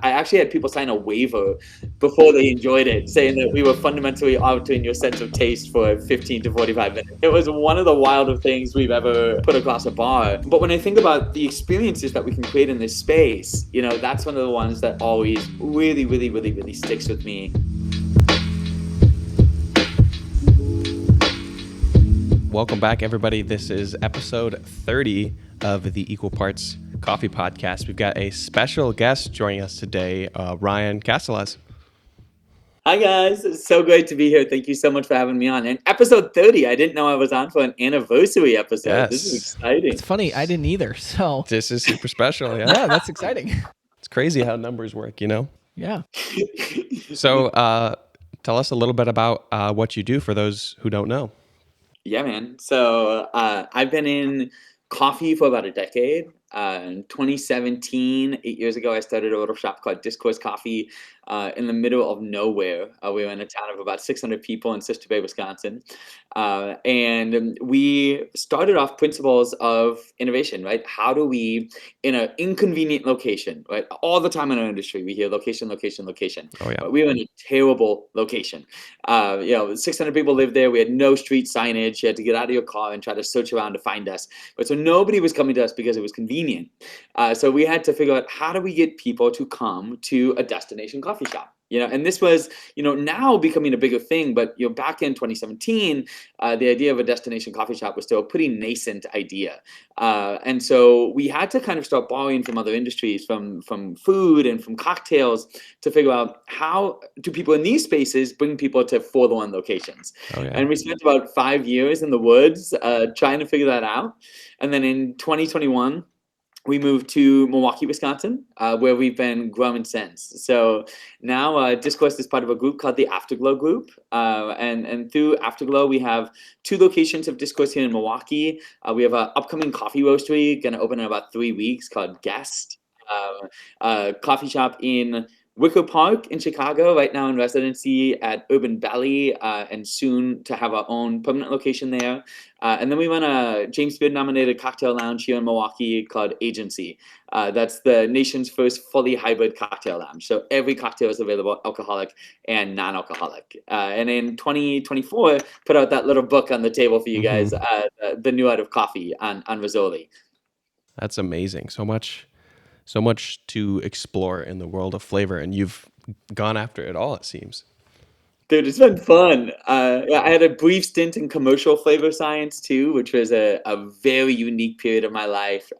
I actually had people sign a waiver before they enjoyed it, saying that we were fundamentally altering your sense of taste for 15 to 45 minutes. It was one of the wilder things we've ever put across a bar. But when I think about the experiences that we can create in this space, that's one of the ones that always really, really, really, really sticks with me. Welcome back, everybody. This is episode 30 of the Equal Parts Coffee Podcast. We've got a special guest joining us today, Ryan Castelaz. Hi, guys. It's so great to be here. Thank you so much for having me on. And episode 30, I didn't know I was on for an anniversary episode. Yes. This is exciting. It's funny. I didn't either. So This is super special. yeah, that's exciting. It's crazy how numbers work, Yeah. So tell us a little bit about what you do for those who don't know. Yeah, man. So I've been in coffee for about a decade. In 2017, 8 years ago, I started a little shop called Discourse Coffee in the middle of nowhere. We were in a town of about 600 people in Sister Bay, Wisconsin. And we started off principles of innovation, right? How do we, in an inconvenient location, right? All the time in our industry, we hear location, location, location. Oh, yeah. But we were in a terrible location. 600 people lived there. We had no street signage. You had to get out of your car and try to search around to find us. But so nobody was coming to us because it was convenient. So we had to figure out, how do we get people to come to a destination coffee shop? And this was, now becoming a bigger thing, but back in 2017, the idea of a destination coffee shop was still a pretty nascent idea. And so we had to kind of start borrowing from other industries, from food and from cocktails, to figure out how do people in these spaces bring people to forlorn locations. Oh, yeah. And we spent about 5 years in the woods trying to figure that out. And then in 2021, we moved to Milwaukee, Wisconsin, where we've been growing since. So now Discourse is part of a group called the Afterglow group. And through Afterglow, we have 2 locations of Discourse here in Milwaukee. We have an upcoming coffee roastery going to open in about 3 weeks called Guest. A coffee shop in Wicker Park in Chicago, right now in residency at Urban Valley, and soon to have our own permanent location there. And then we run a James Beard-nominated cocktail lounge here in Milwaukee called Agency. That's the nation's first fully hybrid cocktail lounge. So every cocktail is available, alcoholic and non-alcoholic. And in 2024, put out that little book on the table for you guys, The New Art of Coffee on Rizzoli. That's amazing. So much to explore in the world of flavor, and you've gone after it all, it seems. Dude, it's been fun. I had a brief stint in commercial flavor science too, which was a very unique period of my life.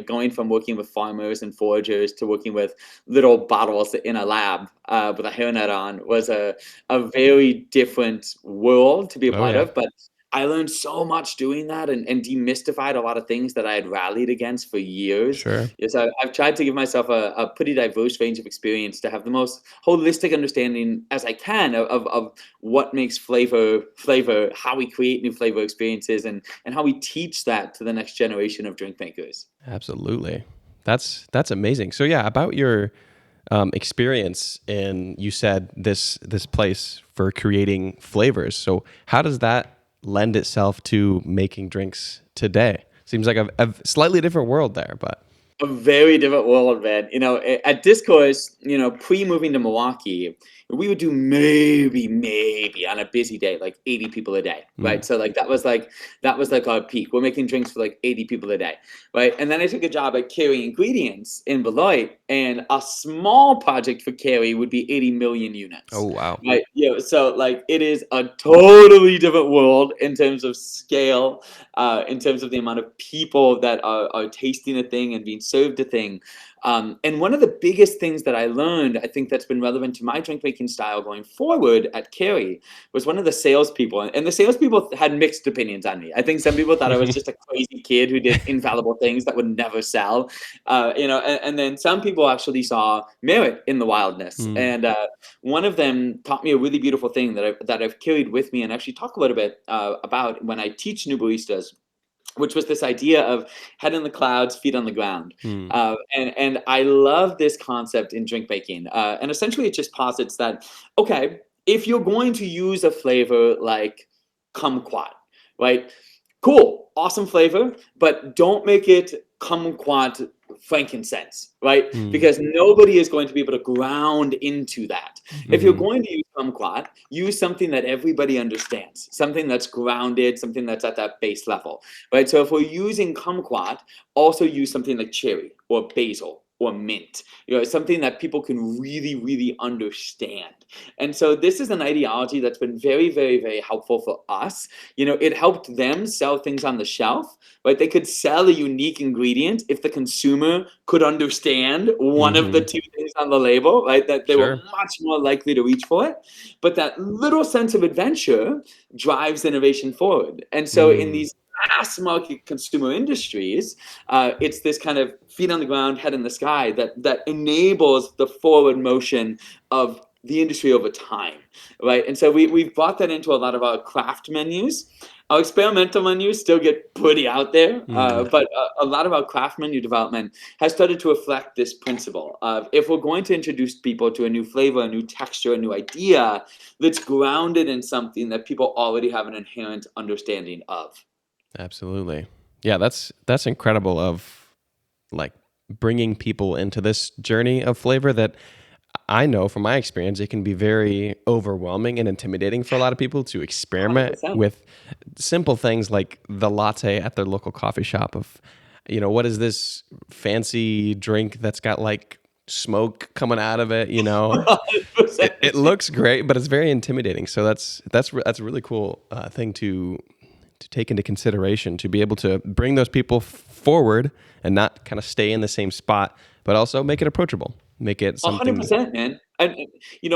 Going from working with farmers and foragers to working with little bottles in a lab with a hairnet on was a very different world to be a part of. But I learned so much doing that and demystified a lot of things that I had rallied against for years. Sure. Yes, I've tried to give myself a pretty diverse range of experience to have the most holistic understanding as I can of what makes flavor, how we create new flavor experiences, and how we teach that to the next generation of drink makers. Absolutely. That's amazing. So yeah, about your experience in, you said, this place for creating flavors. So how does that lend itself to making drinks today? Seems like a slightly different world there, but a very different world, man. At Discourse, pre-moving to Milwaukee, we would do maybe on a busy day, like 80 people a day, right? So that was like our peak. We're making drinks for like 80 people a day, right? And then I took a job at Carey Ingredients in Beloit, and a small project for Carey would be 80 million units. Oh, wow. Right? So it is a totally different world in terms of scale, in terms of the amount of people that are tasting a thing and being served a thing. And one of the biggest things that I learned, I think that's been relevant to my drink making style going forward at Carey, was one of the salespeople. And the salespeople had mixed opinions on me. I think some people thought I was just a crazy kid who did infallible things that would never sell. And then some people actually saw merit in the wildness. And one of them taught me a really beautiful thing that I've carried with me and actually talk a little bit about when I teach new baristas, which was this idea of head in the clouds, feet on the ground. And I love this concept in drink making. And essentially it just posits that, okay, if you're going to use a flavor like kumquat, right? Cool, awesome flavor, but don't make it kumquat frankincense, right? Mm. Because nobody is going to be able to ground into that. If you're going to use kumquat, use something that everybody understands, something that's grounded, something that's at that base level, right? So if we're using kumquat, also use something like cherry or basil or mint, something that people can really, really understand. And so this is an ideology that's been very, very, very helpful for us. It helped them sell things on the shelf, right? They could sell a unique ingredient if the consumer could understand one of the two things on the label, right? That they were much more likely to reach for it. But that little sense of adventure drives innovation forward. And so in these mass market consumer industries, it's this kind of feet on the ground, head in the sky that enables the forward motion of the industry over time, right? And so we've brought that into a lot of our craft menus. Our experimental menus still get pretty out there, but a lot of our craft menu development has started to reflect this principle of, if we're going to introduce people to a new flavor, a new texture, a new idea, that's grounded in something that people already have an inherent understanding of. Absolutely. Yeah, that's incredible, of like bringing people into this journey of flavor that I know from my experience, it can be very overwhelming and intimidating for a lot of people to experiment 100%. with simple things like the latte at their local coffee shop of, what is this fancy drink that's got like smoke coming out of it, It looks great, but it's very intimidating. So that's a really cool thing to take into consideration, to be able to bring those people forward and not kind of stay in the same spot, but also make it approachable, make it something. 100%, man. And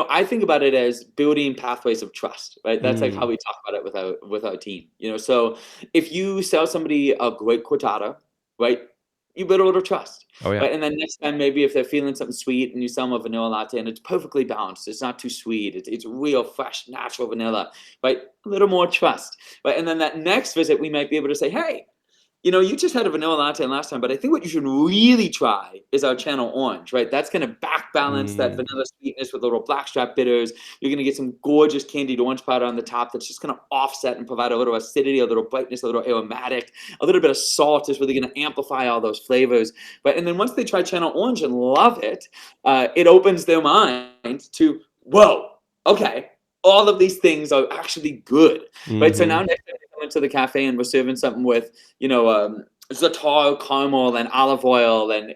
I think about it as building pathways of trust, right? That's like how we talk about it with our team. So if you sell somebody a great cortado, right, you build a little trust. Oh yeah. Right? And then next time, maybe if they're feeling something sweet and you sell them a vanilla latte and it's perfectly balanced, it's not too sweet, it's real fresh, natural vanilla, right? A little more trust, right? And then that next visit, we might be able to say, hey, you just had a vanilla latte last time, but I think what you should really try is our channel orange, right? That's going to back balance that vanilla sweetness with little blackstrap bitters. You're going to get some gorgeous candied orange powder on the top that's just going to offset and provide a little acidity, a little brightness, a little aromatic. A little bit of salt is really going to amplify all those flavors, right? And then once they try channel orange and love it, it opens their mind to, whoa, okay, all of these things are actually good, right? So now next time they come into the cafe and we're serving something with, za'atar, caramel, and olive oil, and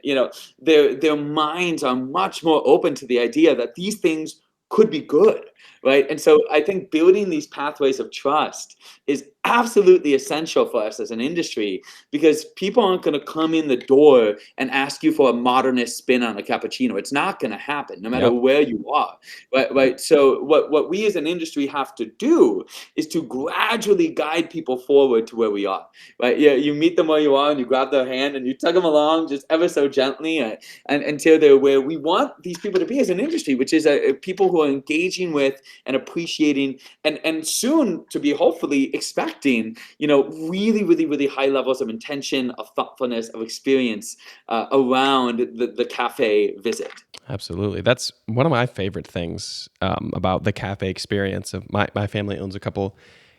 their minds are much more open to the idea that these things could be good, right? And so I think building these pathways of trust is absolutely essential for us as an industry, because people aren't going to come in the door and ask you for a modernist spin on a cappuccino. It's not going to happen, no matter where you are, right? So what we as an industry have to do is to gradually guide people forward to where we are, right? Yeah, you meet them where you are and you grab their hand and you tug them along just ever so gently, and until they're where we want these people to be as an industry, which is people who are engaging with and appreciating and soon to be hopefully expecting, really, really, really high levels of intention, of thoughtfulness, of experience around the cafe visit. Absolutely. That's one of my favorite things about the cafe experience. Of my family owns a couple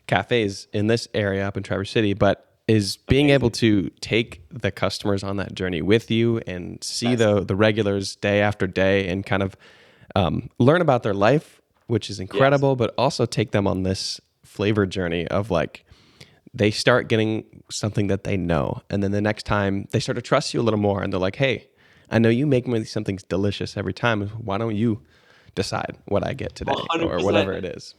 cafes in this area up in Traverse City, but is being able to take the customers on that journey with you and see the regulars day after day and kind of learn about their life, which is incredible, but also take them on this flavor journey of like, they start getting something that they know. And then the next time they start to trust you a little more, and they're like, hey, I know you make me something delicious every time. Why don't you decide what I get today 100%. or whatever it is?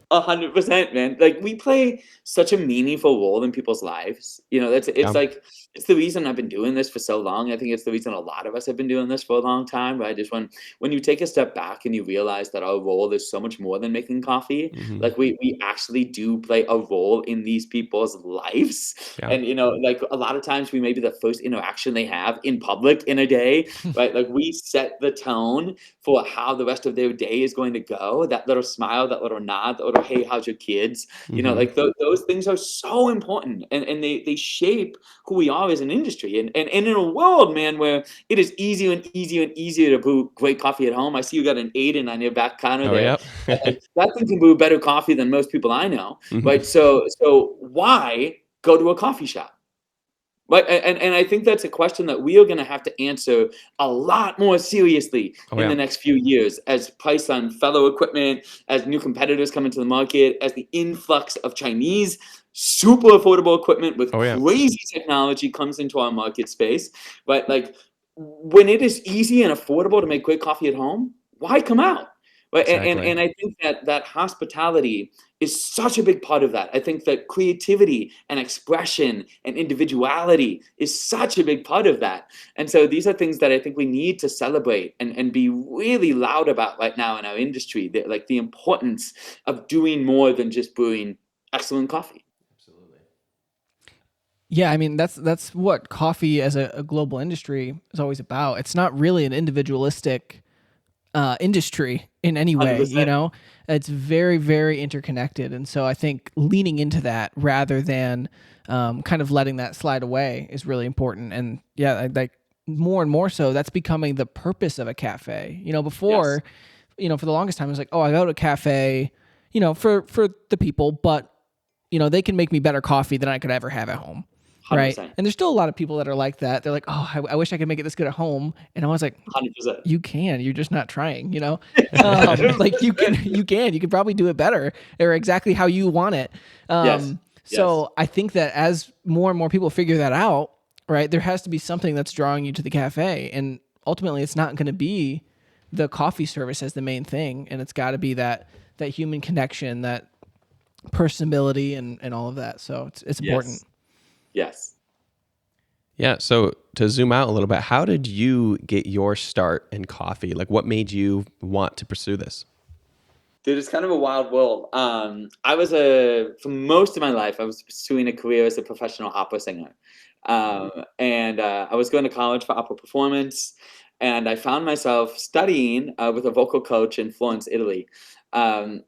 100%, man. Like, we play such a meaningful role in people's lives. It's the reason I've been doing this for so long. I think it's the reason a lot of us have been doing this for a long time, right? Just when you take a step back and you realize that our role is so much more than making coffee, like we actually do play a role in these people's lives. Yeah. And like, a lot of times we may be the first interaction they have in public in a day, right? Like, we set the tone for how the rest of their day is going to go. That little smile, that little nod, that little, hey, how's your kids? Like those things are so important, and they shape who we are as an industry. And in a world, man, where it is easier and easier and easier to brew great coffee at home. I see you got an Aiden on your back counter there. Yep. That thing can brew better coffee than most people I know, right? So why go to a coffee shop? Right, and I think that's a question that we are going to have to answer a lot more seriously Oh in yeah. the next few years as price on fellow equipment, as new competitors come into the market, as the influx of Chinese super affordable equipment with Oh yeah. crazy technology comes into our market space. But like when it is easy and affordable to make great coffee at home, why come out? Right, Exactly. and I think that hospitality is such a big part of that. I think that creativity and expression and individuality is such a big part of that. And so these are things that I think we need to celebrate and be really loud about right now in our industry, that, like the importance of doing more than just brewing excellent coffee. Absolutely. Yeah, I mean that's what coffee as a global industry is always about. It's not really an individualistic industry in any way. 100%. It's very, very interconnected, and so I think leaning into that rather than kind of letting that slide away is really important. And yeah, like more and more so, that's becoming the purpose of a cafe. Yes. Before, for the longest time, it was like, oh, I go to a cafe, for the people, but they can make me better coffee than I could ever have at home. Right. 100%. And there's still a lot of people that are like that. They're like, oh, I wish I could make it this good at home. And I was like, 100%. you can, you're just not trying, like you can probably do it better or exactly how you want it. Yes. So I think that as more and more people figure that out, right, there has to be something that's drawing you to the cafe. And ultimately it's not going to be the coffee service as the main thing. And it's got to be that human connection, that personability and all of that. So it's important. Yes. Yeah. So to zoom out a little bit, how did you get your start in coffee? Like, what made you want to pursue this? Dude, it's kind of a wild world. For most of my life, I was pursuing a career as a professional opera singer. And I was going to college for opera performance, and I found myself studying with a vocal coach in Florence, Italy. And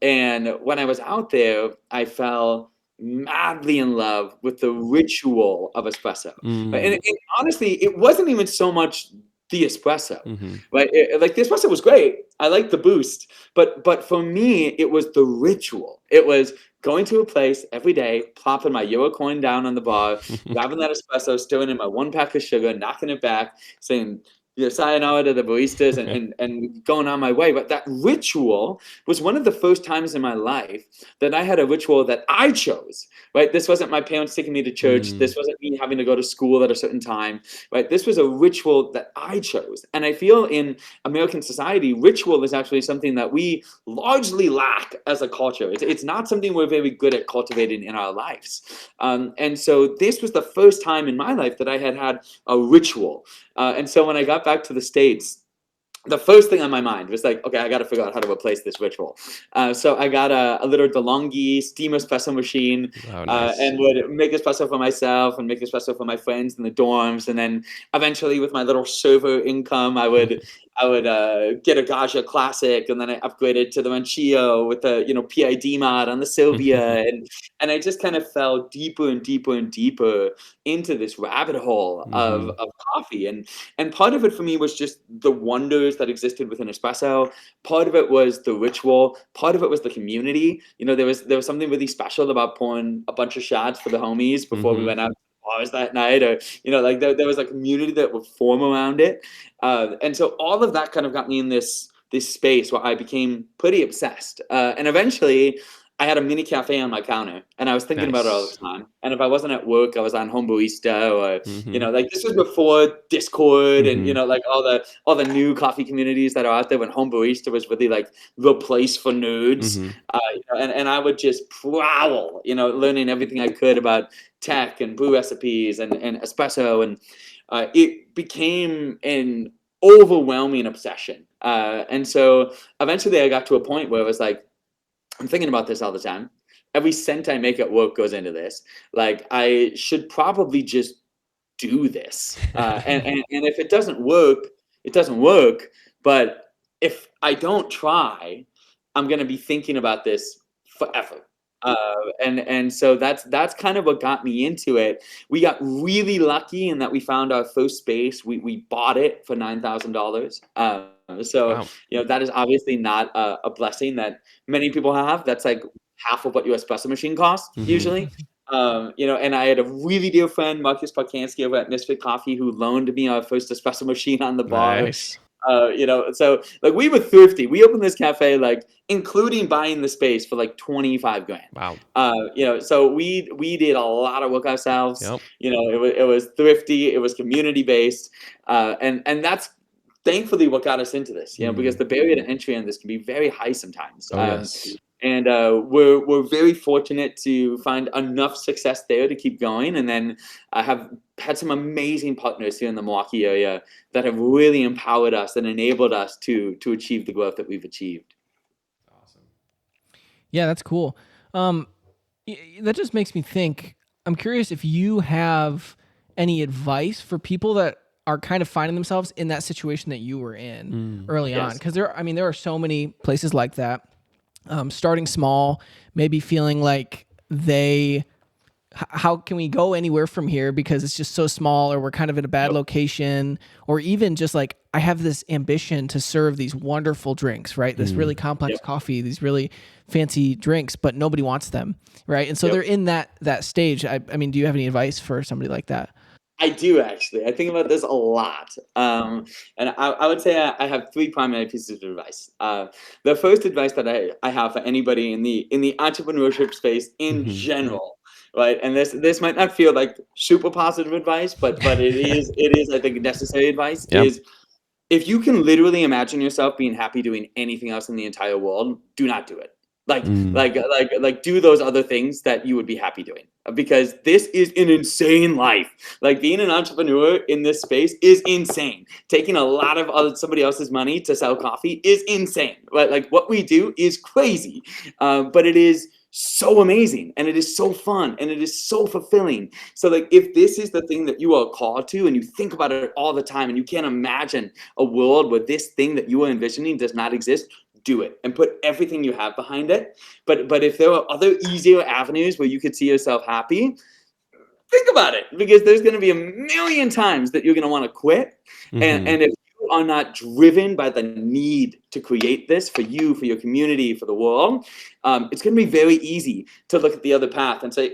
when I was out there, I fell madly in love with the ritual of espresso. Right? Mm. And honestly, it wasn't even so much the espresso. Mm-hmm. Right? Like the espresso was great. I liked the boost, but for me, it was the ritual. It was going to a place every day, plopping my euro coin down on the bar, grabbing that espresso, stirring in my 1 pack of sugar, knocking it back, saying sayonara to the baristas, and going on my way. But that ritual was one of the first times in my life that I had a ritual that I chose. Right? This wasn't my parents taking me to church. This wasn't me having to go to school at a certain time. Right? This was a ritual that I chose. And I feel in American society, ritual is actually something that we largely lack as a culture. It's not something we're very good at cultivating in our lives. And so this was the first time in my life that I had a ritual. And so when I got back to the States, the first thing on my mind was like, okay, I got to figure out how to replace this ritual. So I got a little DeLonghi steam espresso machine, Oh, nice. and would make espresso for myself and make espresso for my friends in the dorms. And then eventually, with my little server income, I would get a Gaja Classic, and then I upgraded to the Ranchillo with the PID mod on the Sylvia, and I just kind of fell deeper and deeper and deeper into this rabbit hole of coffee. And part of it for me was just the wonders that existed within espresso. Part of it was the ritual. Part of it was the community. There was something really special about pouring a bunch of shots for the homies before we went out to bars that night, or like there was a community that would form around it. And so all of that kind of got me in this space where I became pretty obsessed. And eventually, I had a mini cafe on my counter, and I was thinking about it all the Nice. time. And if I wasn't at work, I was on Home Barista, or like this was before Discord and like all the new coffee communities that are out there, when Home Barista was really like the place for nerds. And I would just prowl, learning everything I could about tech and brew recipes and espresso, and it became an overwhelming obsession. And so eventually I got to a point where I was like, I'm thinking about this all the time. Every cent I make at work goes into this. Like, I should probably just do this. And if it doesn't work, it doesn't work. But if I don't try, I'm going to be thinking about this forever. And so that's kind of what got me into it. We got really lucky in that we found our first space. We bought it for $9,000. So Wow. that is obviously not a blessing that many people have. That's like half of what your espresso machine costs usually. And I had a really dear friend, Marcus Parkansky over at Misfit Coffee, who loaned me our first espresso machine on the bar. Nice. So like we were thrifty. We opened this cafe, like including buying the space for like 25 grand. Wow. So we did a lot of work ourselves. Yep. It was thrifty. It was community based. And that's thankfully what got us into this, because the barrier to entry on this can be very high sometimes. Yes. And we're very fortunate to find enough success there to keep going. And then I have had some amazing partners here in the Milwaukee area that have really empowered us and enabled us to achieve the growth that we've achieved. Awesome. Yeah, that's cool. That just makes me think. I'm curious if you have any advice for people that are kind of finding themselves in that situation that you were in early on. Because there are so many places like that. Starting small, maybe feeling like how can we go anywhere from here because it's just so small, or we're kind of in a bad location, or even just like, I have this ambition to serve these wonderful drinks, right? This really complex coffee, these really fancy drinks, but nobody wants them, right? And so they're in that stage. I mean, do you have any advice for somebody like that? I do, actually. I think about this a lot. And I would say I have three primary pieces of advice. The first advice that I have for anybody in the entrepreneurship space in general, right? And this might not feel like super positive advice, but it is I think necessary advice. Is if you can literally imagine yourself being happy doing anything else in the entire world, do not do it. Like do those other things that you would be happy doing, because this is an insane life. Like being an entrepreneur in this space is insane. Taking a lot of somebody else's money to sell coffee is insane. Right? Like what we do is crazy, but it is so amazing, and it is so fun, and it is so fulfilling. So like if this is the thing that you are called to, and you think about it all the time, and you can't imagine a world where this thing that you are envisioning does not exist, do it and put everything you have behind it. But if there are other easier avenues where you could see yourself happy, think about it, because there's going to be a million times that you're going to want to quit. And if you are not driven by the need to create this for you, for your community, for the world, it's going to be very easy to look at the other path and say,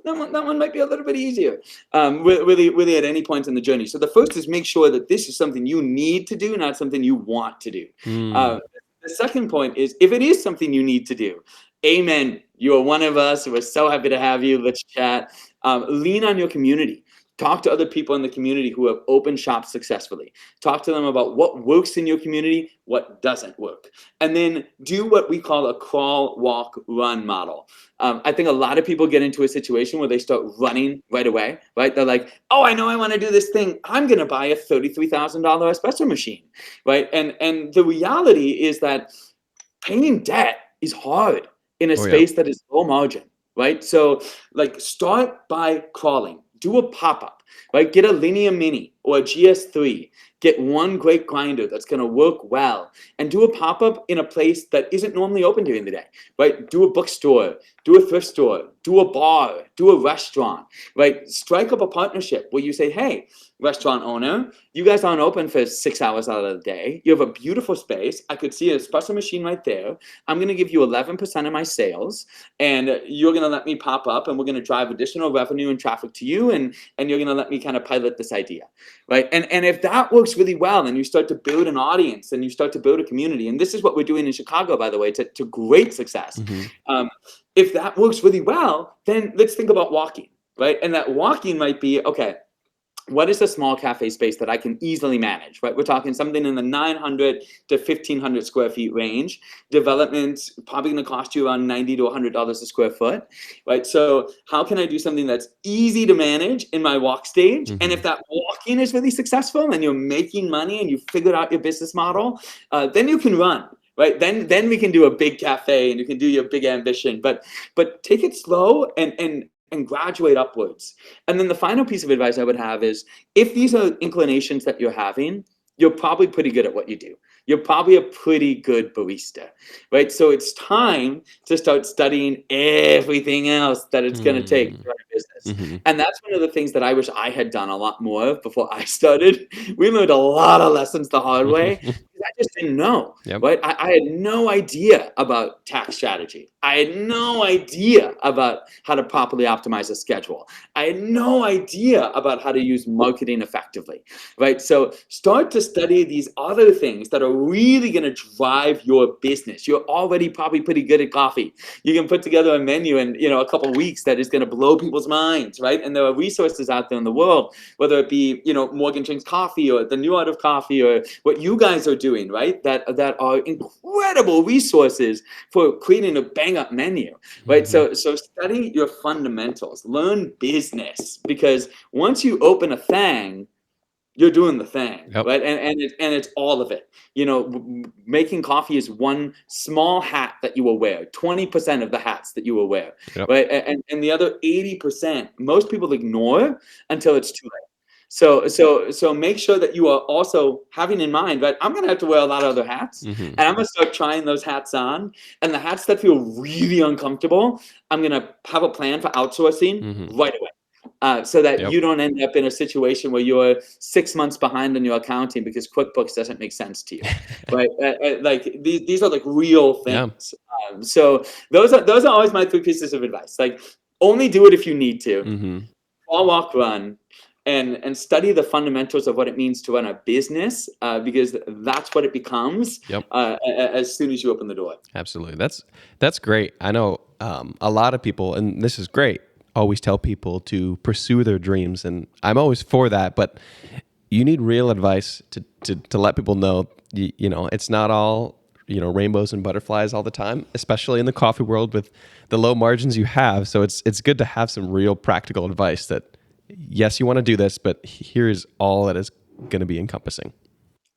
that one might be a little bit easier, really at any point in the journey. So the first is make sure that this is something you need to do, not something you want to do. The second point is, if it is something you need to do, amen. You are one of us. We're so happy to have you. Let's chat. Lean on your community. Talk to other people in the community who have opened shops successfully. Talk to them about what works in your community, what doesn't work. And then do what we call a crawl, walk, run model. I think a lot of people get into a situation where they start running right away, right? They're like, oh, I know I want to do this thing. I'm going to buy a $33,000 espresso machine, right? And the reality is that paying debt is hard in a space that is low margin, right? So like start by crawling. Do a pop-up, right? Get a Linear Mini or a GS3. Get one great grinder that's going to work well, and do a pop-up in a place that isn't normally open during the day, right? Do a bookstore, do a thrift store, do a bar, do a restaurant, right? Strike up a partnership where you say, hey, restaurant owner, you guys aren't open for 6 hours out of the day. You have a beautiful space. I could see an espresso machine right there. I'm going to give you 11% of my sales, and you're going to let me pop up, and we're going to drive additional revenue and traffic to you, and you're going to let me kind of pilot this idea, right? And if that works really well, and you start to build an audience, and you start to build a community, and this is what we're doing in Chicago, by the way, to great success. If that works really well, then let's think about walking, right? And that walking might be, okay, what is a small cafe space that I can easily manage, right? We're talking something in the 900 to 1,500 square feet range. Development's probably going to cost you around $90 to $100 a square foot, right? So how can I do something that's easy to manage in my walk stage? And if that walking is really successful and you're making money and you've figured out your business model, then you can run. Right, then we can do a big cafe and you can do your big ambition, but take it slow and graduate upwards. And then the final piece of advice I would have is, if these are inclinations that you're having, you're probably pretty good at what you do. You're probably a pretty good barista, right? So it's time to start studying everything else that it's going to take to run a business. And that's one of the things that I wish I had done a lot more of before I started. We learned a lot of lessons the hard way. I just didn't know, Yep. right? I had no idea about tax strategy. I had no idea about how to properly optimize a schedule. I had no idea about how to use marketing effectively, right? So start to study these other things that are really going to drive your business. You're already probably pretty good at coffee. You can put together a menu in, a couple of weeks that is going to blow people's minds, right? And there are resources out there in the world, whether it be, Morgan Drinks Coffee or the New Art of Coffee or what you guys are doing, right? That are incredible resources for creating a bang up menu, right? So study your fundamentals, learn business, because once you open a thing, you're doing the thing, Yep. right? And it's all of it. Making coffee is one small hat that you will wear, 20% of the hats that you will wear, Yep. right? And the other 80%, most people ignore until it's too late. So make sure that you are also having in mind, right? I'm gonna have to wear a lot of other hats, and I'm gonna start trying those hats on. And the hats that feel really uncomfortable, I'm gonna have a plan for outsourcing right away. So that Yep. you don't end up in a situation where you're 6 months behind on your accounting because QuickBooks doesn't make sense to you, right? Like these are like real things. So those are always my 3 pieces of advice. Like, only do it if you need to. Fall, walk, run, and study the fundamentals of what it means to run a business, because that's what it becomes. Yep. As soon as you open the door. Absolutely. That's great. I know a lot of people, and this is great, always tell people to pursue their dreams, and I'm always for that, but you need real advice to let people know, it's not all, rainbows and butterflies all the time, especially in the coffee world with the low margins you have. So it's good to have some real practical advice that, yes, you want to do this, but here's all that is going to be encompassing.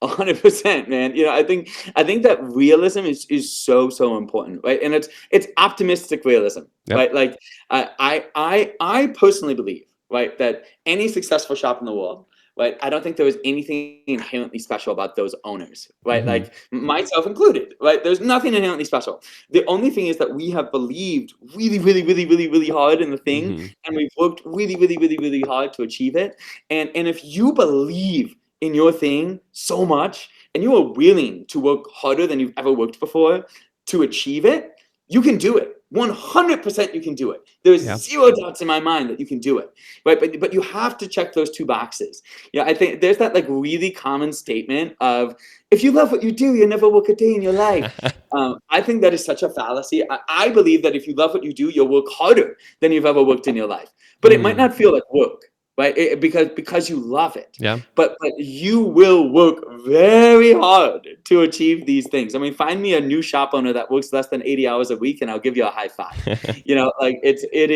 100%, man. I think that realism is so important, right? And it's optimistic realism, Yep. right? Like, I personally believe, right, that any successful shop in the world, right, I don't think there was anything inherently special about those owners, right? Like, myself included, right? There's nothing inherently special. The only thing is that we have believed really, really, really, really, really hard in the thing, and we've worked really, really, really, really hard to achieve it. And if you believe in your thing so much, and you are willing to work harder than you've ever worked before to achieve it, you can do it. 100% you can do it. There's zero doubts in my mind that you can do it, right? But you have to check those 2 boxes. I think there's that like really common statement of, if you love what you do, you never work a day in your life. I think that is such a fallacy. I believe that if you love what you do, you'll work harder than you've ever worked in your life. But it might not feel like work, right? Because you love it. Yeah. But you will work very hard to achieve these things. I mean, find me a new shop owner that works less than 80 hours a week, and I'll give you a high five. Like it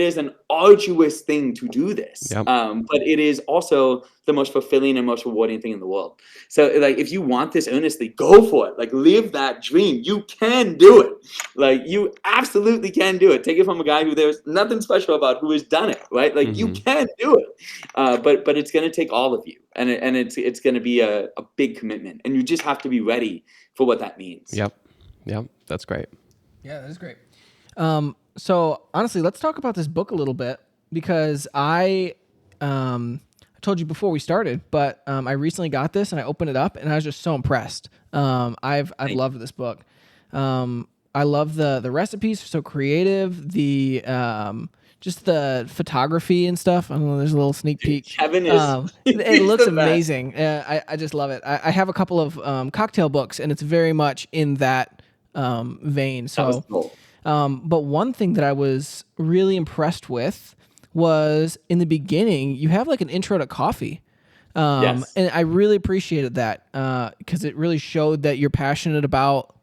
is an arduous thing to do this. Yep. But it is also the most fulfilling and most rewarding thing in the world. So, like, if you want this earnestly, go for it. Like, live that dream. You can do it. Like, you absolutely can do it. Take it from a guy who there's nothing special about, who has done it, right? Like, you can do it. But it's going to take all of you, and it's going to be a big commitment, and you just have to be ready for what that means. Yep. That's great. Yeah, that is great. So honestly, let's talk about this book a little bit, because I told you before we started, but I recently got this and I opened it up and I was just so impressed. I've loved this book. I love the recipes are so creative. The just the photography and stuff. I don't know, there's a little sneak peek. Kevin is it looks amazing. I just love it. I have a couple of cocktail books, and it's very much in that vein. So, cool. But one thing that I was really impressed with was, in the beginning, you have like an intro to coffee. Yes. And I really appreciated that because it really showed that you're passionate about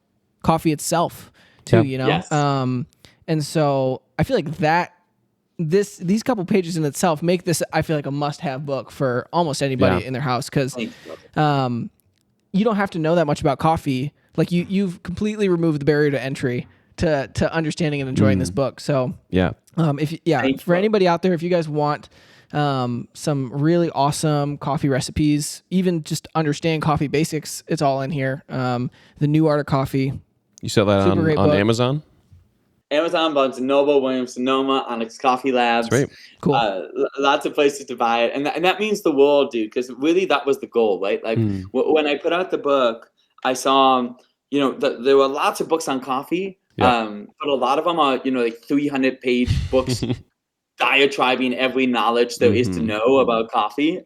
coffee itself too, Yes. And so I feel like these couple pages in itself make this, I feel like, a must-have book for almost anybody in their house, because you don't have to know that much about coffee. Like, you've completely removed the barrier to entry to understanding and enjoying this book. So for anybody out there, if you guys want some really awesome coffee recipes, even just understand coffee basics, it's all in here. The New Art of Coffee. You sell that on book. Amazon? Amazon, Barnes & Noble, Williams-Sonoma, Onyx Coffee Labs. That's right. Cool. Lots of places to buy it. And that means the world, dude, because really that was the goal, right? Like when I put out the book, I saw, there were lots of books on coffee, Yeah. but a lot of them are, like 300-page books diatribing every knowledge there is to know about coffee,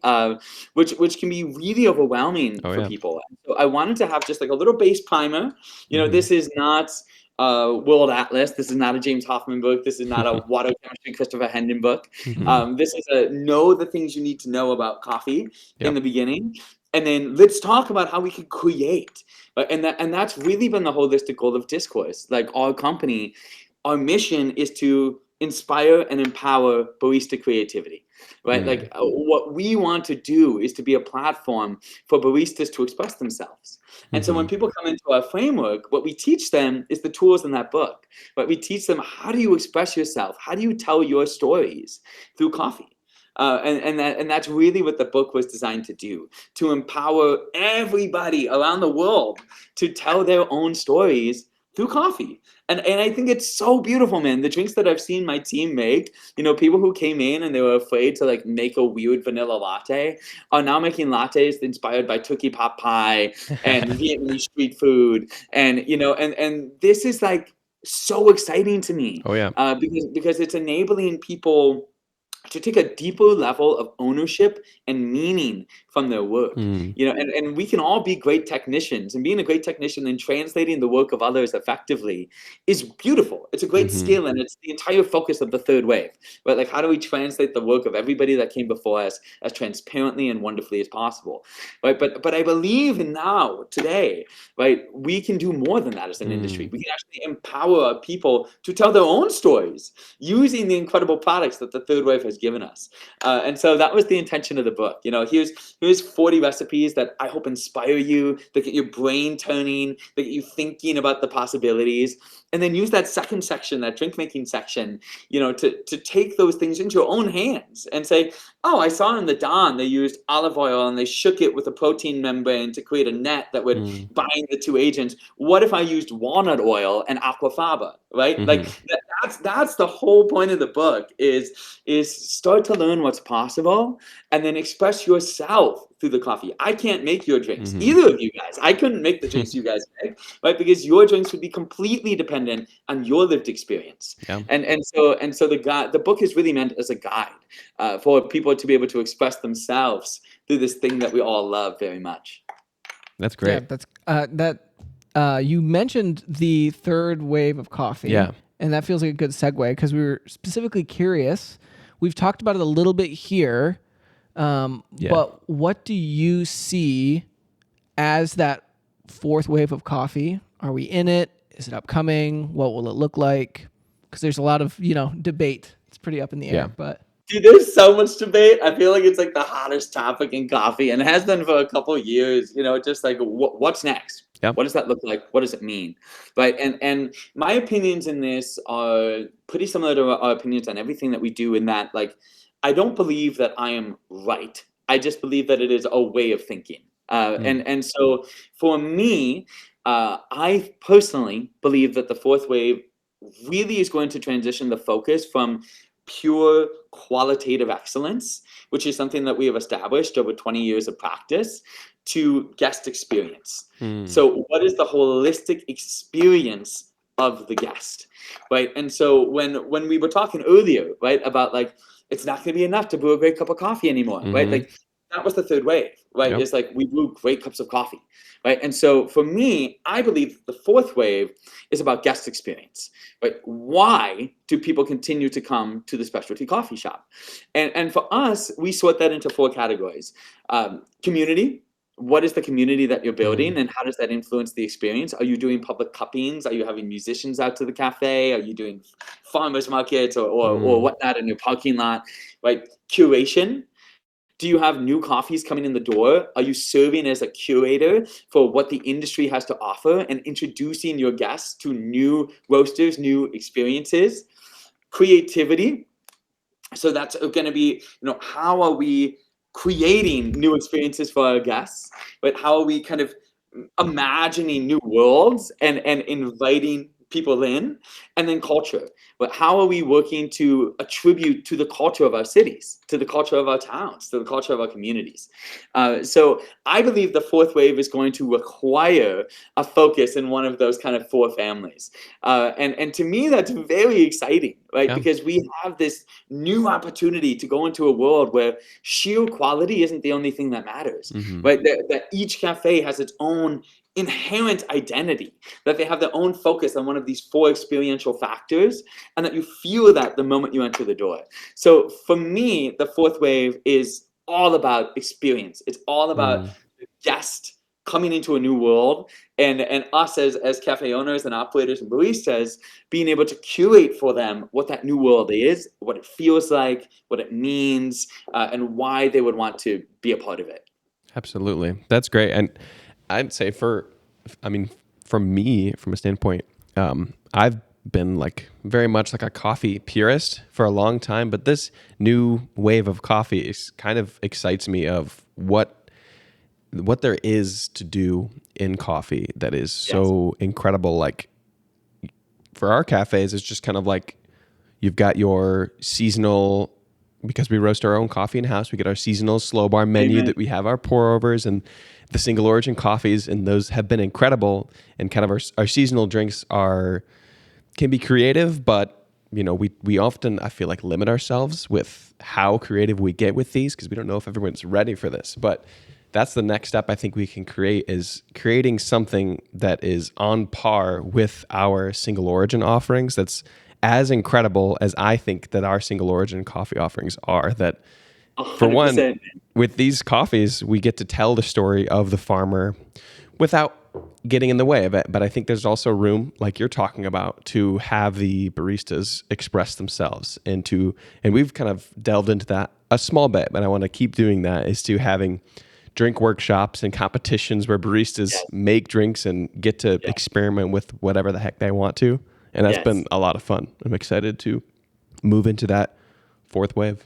which can be really overwhelming for people. And so I wanted to have just like a little base primer. This is not World Atlas. This is not a James Hoffman book. This is not a Water Chemistry Christopher Hendon book. This is a know the things you need to know about coffee in the beginning. And then let's talk about how we can create. And that's really been the holistic goal of Discourse. Like our company, our mission is to inspire and empower barista creativity, right? Like what we want to do is to be a platform for baristas to express themselves. And so when people come into our framework, what we teach them is the tools in that book, but we teach them, how do you express yourself? How do you tell your stories through coffee? And that's really what the book was designed to do, to empower everybody around the world to tell their own stories through coffee. And I think it's so beautiful, man. The drinks that I've seen my team make, people who came in and they were afraid to like make a weird vanilla latte are now making lattes inspired by Turkey pot pie and Vietnamese street food. And, and this is like so exciting to me. Oh, yeah. Because it's enabling people to take a deeper level of ownership and meaning from their work, and we can all be great technicians, and being a great technician and translating the work of others effectively is beautiful. It's a great skill, and it's the entire focus of the third wave, right? Like, how do we translate the work of everybody that came before us as transparently and wonderfully as possible, right? But I believe now, today, right, we can do more than that as an industry. We can actually empower our people to tell their own stories using the incredible products that the third wave has given us. And so that was the intention of the book. Here's 40 recipes that I hope inspire you, that get your brain turning, that get you thinking about the possibilities. And then use that second section, that drink making section, to take those things into your own hands and say, oh, I saw in the Dawn they used olive oil and they shook it with a protein membrane to create a net that would bind the two agents. What if I used walnut oil and aquafaba, right? Like that's the whole point of the book is start to learn what's possible and then express yourself through the coffee. I can't make your drinks, either of you guys. I couldn't make the drinks you guys make, right? Because your drinks would be completely dependent on your lived experience. Yeah. And so the book is really meant as a guide for people to be able to express themselves through this thing that we all love very much. That's great. Yeah, you mentioned the third wave of coffee. Yeah. And that feels like a good segue because we were specifically curious. We've talked about it a little bit here, but what do you see as that fourth wave of coffee? Are we in it? Is it upcoming? What will it look like? Because there's a lot of, debate. It's pretty up in the air, but... Dude, there's so much debate. I feel like it's like the hottest topic in coffee, and it has been for a couple of years. Just like what's next? Yep. What does that look like? What does it mean? Right? And my opinions in this are pretty similar to our opinions on everything that we do. In that, like, I don't believe that I am right. I just believe that it is a way of thinking. And so for me, I personally believe that the fourth wave really is going to transition the focus from pure qualitative excellence, which is something that we have established over 20 years of practice, to guest experience. So what is the holistic experience of the guest, right? And so when we were talking earlier, right, about like, it's not going to be enough to brew a great cup of coffee anymore, right? Like, that was the third wave, right? Yep. It's like we brew great cups of coffee, right? And so for me, I believe the fourth wave is about guest experience, right? Why do people continue to come to the specialty coffee shop? And for us, we sort that into four categories. Community. What is the community that you're building, and how does that influence the experience? Are you doing public cuppings? Are you having musicians out to the cafe? Are you doing farmers markets or whatnot in your parking lot, right? Curation. Do you have new coffees coming in the door? Are you serving as a curator for what the industry has to offer and introducing your guests to new roasters, new experiences? Creativity. So that's going to be, how are we creating new experiences for our guests? But how are we kind of imagining new worlds and inviting people in, and then culture. But how are we working to attribute to the culture of our cities, to the culture of our towns, to the culture of our communities? So I believe the fourth wave is going to require a focus in one of those kind of four families. And to me, that's very exciting, right? Yeah. Because we have this new opportunity to go into a world where sheer quality isn't the only thing that matters, right? That each cafe has its own inherent identity, that they have their own focus on one of these four experiential factors, and that you feel that the moment you enter the door. So for me, the fourth wave is all about experience. It's all about the guest coming into a new world, and us as cafe owners and operators and baristas being able to curate for them what that new world is, what it feels like, what it means, and why they would want to be a part of it. Absolutely. That's great. And I'd say for me, from a standpoint, I've been like very much like a coffee purist for a long time, but this new wave of coffee kind of excites me of what there is to do in coffee that is so incredible. Like for our cafes, it's just kind of like you've got your seasonal, because we roast our own coffee in-house, we get our seasonal slow bar menu that we have our pour-overs and the single origin coffees, and those have been incredible. And kind of our seasonal drinks can be creative, but we often, I feel like, limit ourselves with how creative we get with these because we don't know if everyone's ready for this. But that's the next step I think we can create, is creating something that is on par with our single origin offerings that's as incredible as I think that our single origin coffee offerings are. That 100%. For one, with these coffees, we get to tell the story of the farmer without getting in the way of it. But I think there's also room, like you're talking about, to have the baristas express themselves and we've kind of delved into that a small bit, but I want to keep doing that, is to having drink workshops and competitions where baristas make drinks and get to experiment with whatever the heck they want to. And that's been a lot of fun. I'm excited to move into that fourth wave.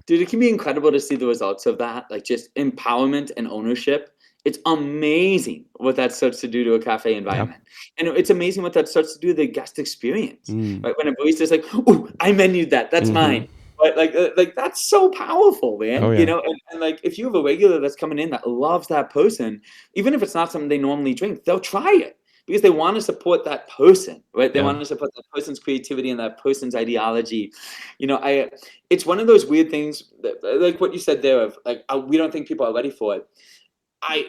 Dude, it can be incredible to see the results of that, like just empowerment and ownership. It's amazing what that starts to do to a cafe environment. And it's amazing what that starts to do to the guest experience. Right? When a barista is like, "Oh, I menued that. That's mine." But like that's so powerful, man. Oh, yeah. And like if you have a regular that's coming in that loves that person, even if it's not something they normally drink, they'll try it because they want to support that person, right? They want to support that person's creativity and that person's ideology. It's one of those weird things that, like what you said there of like, we don't think people are ready for it.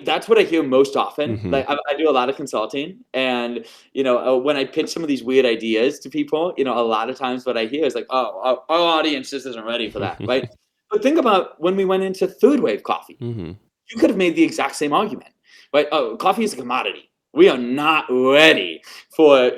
That's what I hear most often. Like I do a lot of consulting, and when I pitch some of these weird ideas to people, a lot of times what I hear is like, "Oh, our audience just isn't ready for that," right? But think about when we went into third wave coffee. You could have made the exact same argument, right? Oh, coffee is a commodity. We are not ready for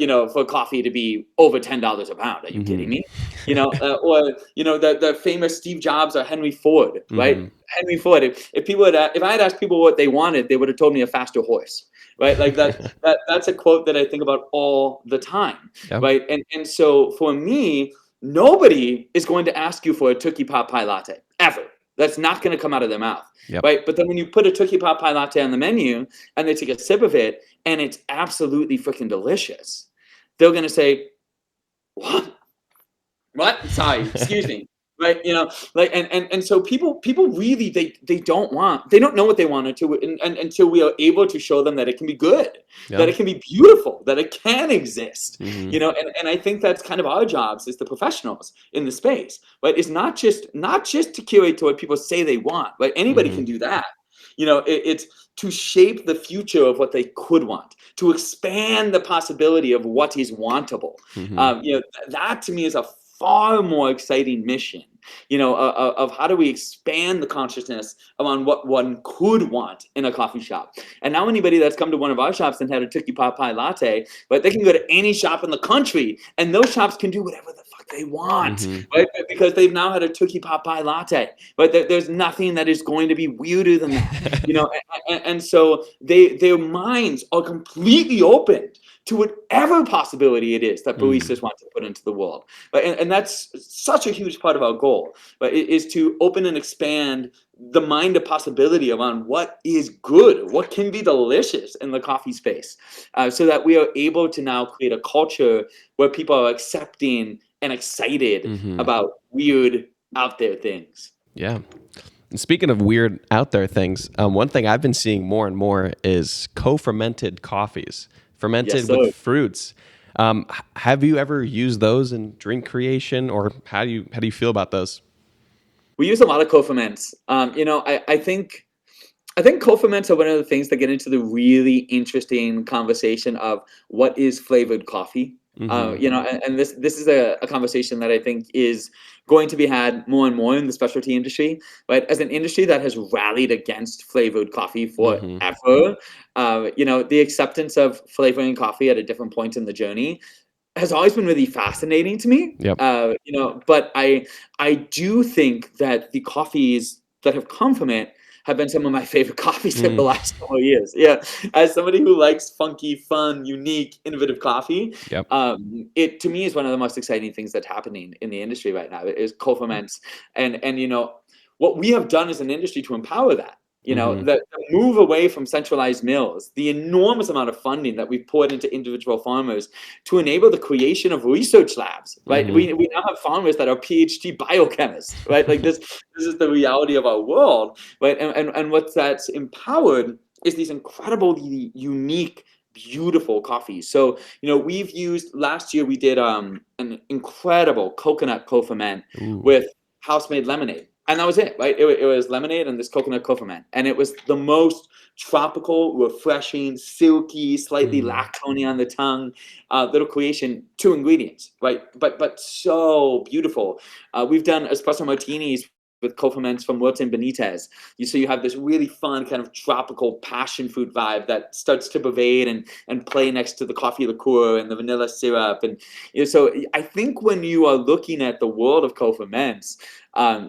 coffee to be over $10 a pound. Are you kidding me? Or the famous Steve Jobs or Henry Ford, right? Henry Ford. If I had asked people what they wanted, they would have told me a faster horse, right? Like that's a quote that I think about all the time, right? And so for me, nobody is going to ask you for a Tookie Pot Pie Latte ever. That's not going to come out of their mouth, right? But then when you put a Tookie Pot Pie Latte on the menu and they take a sip of it and it's absolutely freaking delicious, they're going to say, "What? What? Sorry, excuse me." Right? And so people really they don't know what they want until we are able to show them that it can be good, that it can be beautiful, that it can exist. And I think that's kind of our jobs as the professionals in the space, right? It's not just to curate to what people say they want, right? Anybody can do that. It's to shape the future of what they could want, to expand the possibility of what is wantable. That to me is a far more exciting mission, of how do we expand the consciousness around what one could want in a coffee shop. And now anybody that's come to one of our shops and had a Tookie Pot Pie Latte, but they can go to any shop in the country and those shops can do whatever the fuck they want, right? Because they've now had a Tookie Pot Pie Latte, but there's nothing that is going to be weirder than that, and so their minds are completely opened to whatever possibility it is that baristas want to put into the world. And that's such a huge part of our goal, but it is to open and expand the mind of possibility around what is good, what can be delicious in the coffee space, so that we are able to now create a culture where people are accepting and excited about weird out there things. Yeah. And speaking of weird out there things, one thing I've been seeing more and more is co-fermented coffees, fermented Yes, sir. with fruits. Have you ever used those in drink creation, or how do you feel about those? We use a lot of co-ferments. I think co-ferments are one of the things that get into the really interesting conversation of what is flavored coffee. And this is a conversation that I think is going to be had more and more in the specialty industry. But as an industry that has rallied against flavored coffee forever, the acceptance of flavoring coffee at a different point in the journey has always been really fascinating to me. Yep. But I do think that the coffees that have come from it have been some of my favorite coffees in the last couple of years. Yeah, as somebody who likes funky, fun, unique, innovative coffee, Yep. It to me is one of the most exciting things that's happening in the industry right now is co-ferments, and what we have done as an industry to empower that. The move away from centralized mills, the enormous amount of funding that we've poured into individual farmers to enable the creation of research labs, right? We now have farmers that are PhD biochemists, right? Like this is the reality of our world, right? And what that's empowered is these incredibly unique, beautiful coffees. So, we've used, last year we did an incredible coconut co-ferment with house-made lemonade. And that was it, right? It was lemonade and this coconut co-ferment. And it was the most tropical, refreshing, silky, slightly lactony on the tongue little creation, 2 ingredients, right? But so beautiful. We've done espresso martinis with co-ferments from Wilton Benitez. So you have this really fun kind of tropical passion fruit vibe that starts to pervade and play next to the coffee liqueur and the vanilla syrup. And so I think when you are looking at the world of co-ferments,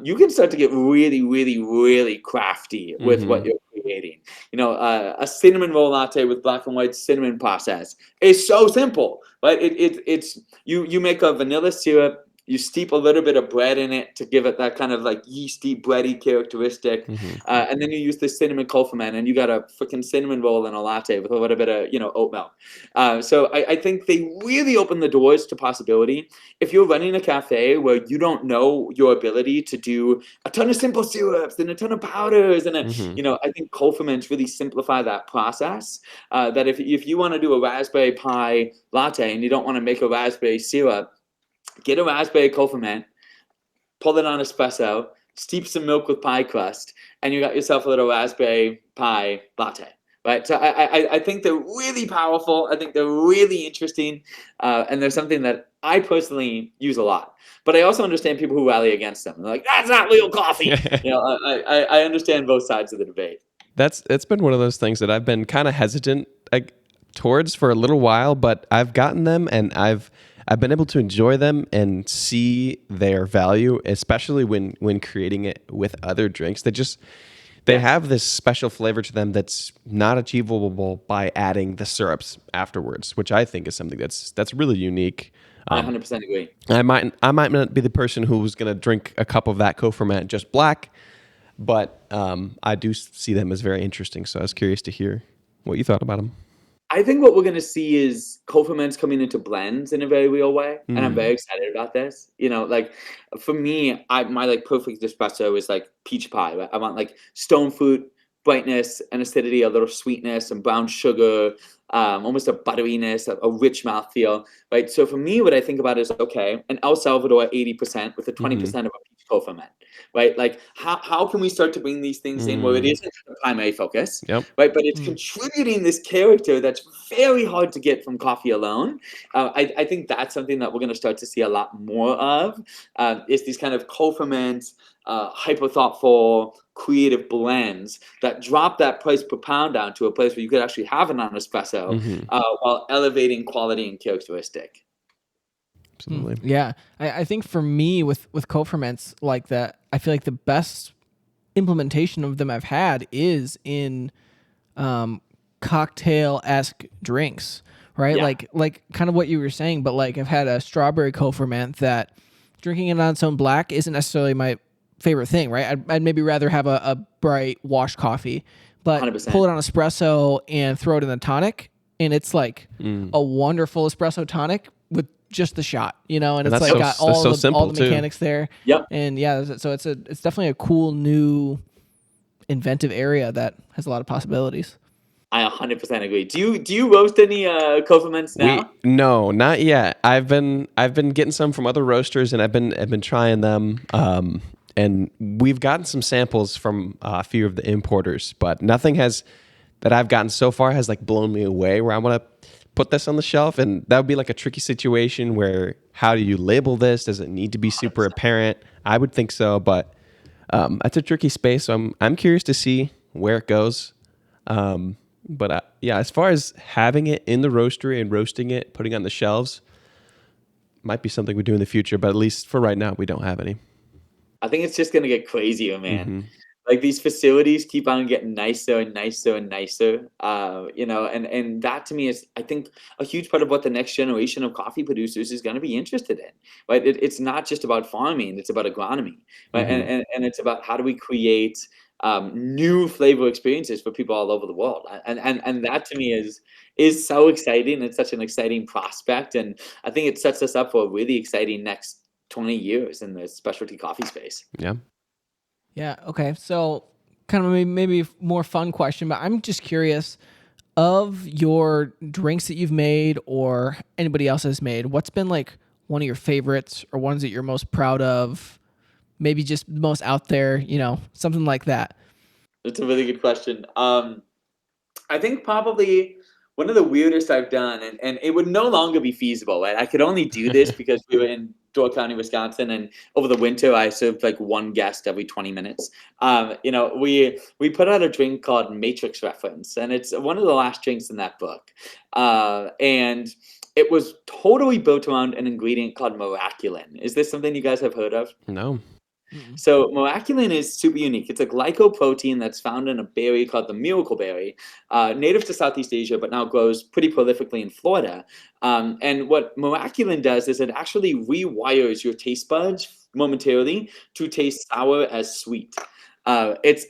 you can start to get really, really, really crafty with what you're creating. A cinnamon roll latte with black and white cinnamon process is so simple, right? It's you make a vanilla syrup. You steep a little bit of bread in it to give it that kind of like yeasty, bready characteristic. And then you use the cinnamon co-ferment and you got a freaking cinnamon roll in a latte with a little bit of, oat milk. So I think they really open the doors to possibility. If you're running a cafe where you don't know your ability to do a ton of simple syrups and a ton of powders and, I think co-ferments really simplify that process. That if you want to do a raspberry pie latte and you don't want to make a raspberry syrup, get a raspberry co-ferment, pull it on espresso, steep some milk with pie crust, and you got yourself a little raspberry pie latte, right? So I think they're really powerful. I think they're really interesting, and they're something that I personally use a lot. But I also understand people who rally against them. They're like, that's not real coffee. I understand both sides of the debate. It's been one of those things that I've been kind of hesitant towards for a little while, but I've gotten them and I've been able to enjoy them and see their value, especially when creating it with other drinks. They have this special flavor to them that's not achievable by adding the syrups afterwards, which I think is something that's really unique. I 100% agree. I might not be the person who's going to drink a cup of that co-ferment just black, but I do see them as very interesting. So I was curious to hear what you thought about them. I think what we're going to see is co-ferments coming into blends in a very real way. And I'm very excited about this. For me, my perfect espresso is like peach pie. Right? I want like stone fruit, brightness and acidity, a little sweetness and brown sugar, almost a butteriness, a rich mouthfeel, right? So for me, what I think about is, okay, an El Salvador 80% with a 20% of a peach co-ferment, right? Like how can we start to bring these things in where it isn't the primary focus, right? But it's contributing this character that's very hard to get from coffee alone. I think that's something that we're going to start to see a lot more of, is these kind of co-ferments, hyper thoughtful, creative blends that drop that price per pound down to a place where you could actually have an espresso while elevating quality and characteristic. Absolutely. Yeah. I think for me with co-ferments like that, I feel like the best implementation of them I've had is in cocktail-esque drinks, right? Yeah. Like kind of what you were saying, but like I've had a strawberry co-ferment that drinking it on its own black isn't necessarily my favorite thing, right? I'd maybe rather have a bright washed coffee, but 100%. pull it on espresso and throw it in the tonic, and it's like a wonderful espresso tonic with just the shot, and And it's that's like so- got that's all so the simple, too. mechanics there. Yep. And yeah, so it's definitely a cool new inventive area that has a lot of possibilities. I 100% agree. Do you roast any co-ferments now? No, not yet. I've been getting some from other roasters, and I've been trying them. And we've gotten some samples from a few of the importers, but nothing that I've gotten so far has like blown me away where I want to put this on the shelf. And that would be like a tricky situation where how do you label this? Does it need to be super 100%. apparent? I would think so, but that's a tricky space. So I'm curious to see where it goes. But yeah, as far as having it in the roastery and roasting it, putting it on the shelves, might be something we do in the future. But at least for right now, we don't have any. I think it's just gonna get crazier, man. Like these facilities keep on getting nicer and nicer and nicer. And that to me is, I think, a huge part of what the next generation of coffee producers is going to be interested in. Right? It's not just about farming; it's about agronomy, right? And it's about how do we create new flavor experiences for people all over the world. And that to me is so exciting. It's such an exciting prospect, and I think it sets us up for a really exciting next 20 years in the specialty coffee space. Yeah. Yeah. Okay. So, kind of maybe more fun question, but I'm just curious of your drinks that you've made or anybody else has made. What's been like one of your favorites or ones that you're most proud of? Maybe just most out there, something like that. That's a really good question. I think probably one of the weirdest I've done, and it would no longer be feasible, right? I could only do this because we were in Door County, Wisconsin, and over the winter I served like one guest every 20 minutes. We put out a drink called Matrix Reference, and it's one of the last drinks in that book. And it was totally built around an ingredient called miraculin. Is this something you guys have heard of? No. So miraculin is super unique. It's a glycoprotein that's found in a berry called the miracle berry, native to Southeast Asia, but now grows pretty prolifically in Florida. And what miraculin does is it actually rewires your taste buds momentarily to taste sour as sweet. It's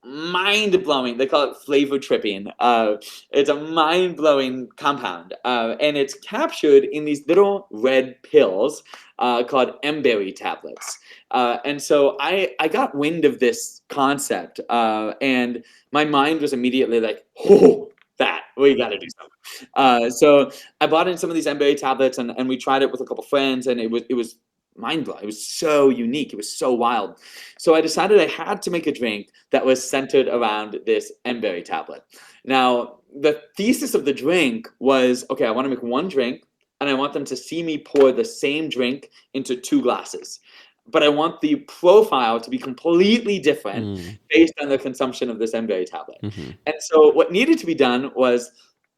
mind-blowing. They call it flavor tripping. It's a mind-blowing compound, and it's captured in these little red pills called emberry tablets. And so I got wind of this concept, and my mind was immediately like, oh, that, we got to do something. So I bought in some of these emberry tablets, and we tried it with a couple friends, and it was mind-blowing. It was so unique. It was so wild. So I decided I had to make a drink that was centered around this emberry tablet. Now, the thesis of the drink was, okay, I want to make one drink, and I want them to see me pour the same drink into 2 glasses. But I want the profile to be completely different based on the consumption of this emberry tablet. And so what needed to be done was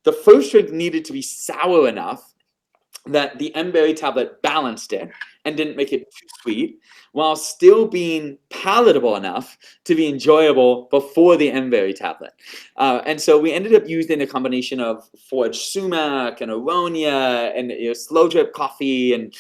the first drink needed to be sour enough that the emberry tablet balanced it and didn't make it too sweet, while still being palatable enough to be enjoyable before the emberry tablet. And so we ended up using a combination of foraged sumac and aronia and slow drip coffee and